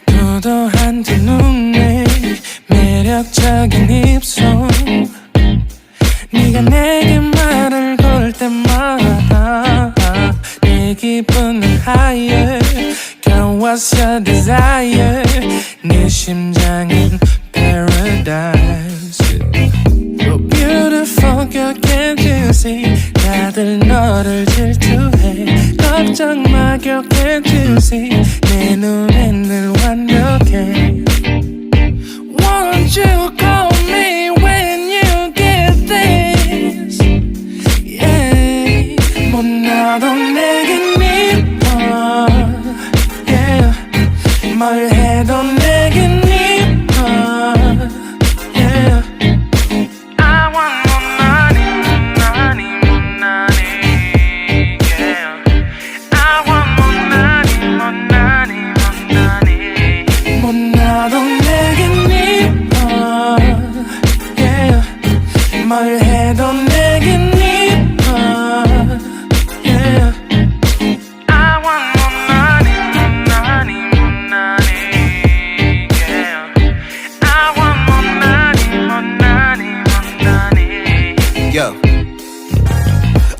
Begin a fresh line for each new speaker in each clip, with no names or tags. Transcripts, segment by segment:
도도한 두 눈에 매력적인 입술 네가 내게 말을 걸 때마다 내 기분은 higher Girl what's your desire 네 심장은 paradise Oh beautiful girl can't you see 다들 너를 질투해 걱정 마 girl can't you see 내 눈엔 늘 완벽해 Won't you call me when you get this Yeah 못나도 내겐 이뻐 Yeah 뭘 해도 내겐 이뻐 Yeah I want 못나도 내겐 이뻐 yeah. 뭘 해도 내겐 이뻐 yeah. I want 못나니 yeah. I want 못나니
Yo.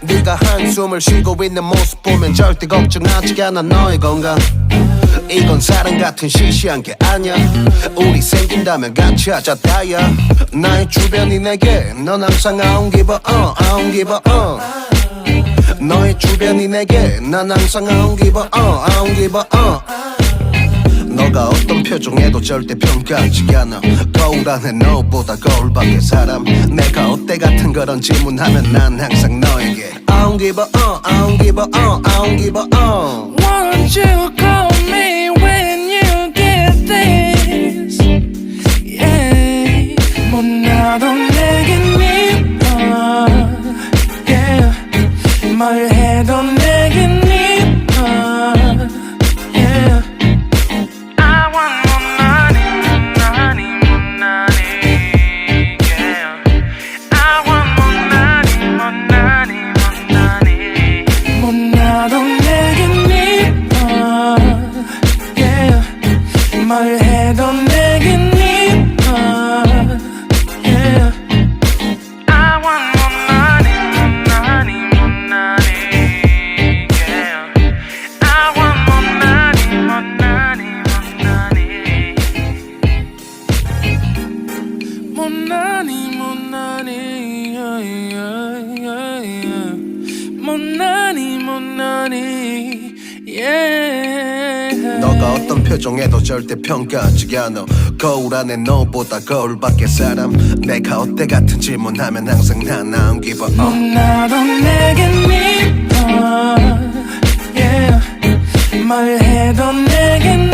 네가 한숨을 쉬고 있는 모습 보면 절대 걱정하지 않아 너의 건강 이건 사랑 같은 시시한 게 아니야 우리 생긴다면 같이 하자 다야 나의 주변이 내게 넌 항상 I don't give a I don't give a 너의 주변이 내게 난 항상 I don't give a I don't give a 너가 어떤 표정에도 절대 평가하지 않아 거울 안에 너보다 거울 밖의 사람 내가 어때 같은 그런 질문하면 난 항상 너에게 I don't give a I don't give a I don't give a
Won't you call me when you get this Yeah 못나도 내겐 이뻐 Yeah 뭘 해도 내겐 이뻐 Yeah I want 못나니 yeah. I want 못나니 못나도 내겐 이뻐 yeah. 뭘 해도 내겐 이뻐 yeah. I want 못나니 yeah. I want 못나니 yeah.
너가 어떤 표정에도 절대 평가하지 않아 거울 안에 너보다 거울 밖의 사람 내가 어때 같은 질문하면 항상 난 I don't give a
못나도 내겐 이뻐 yeah. 뭘 해도 내겐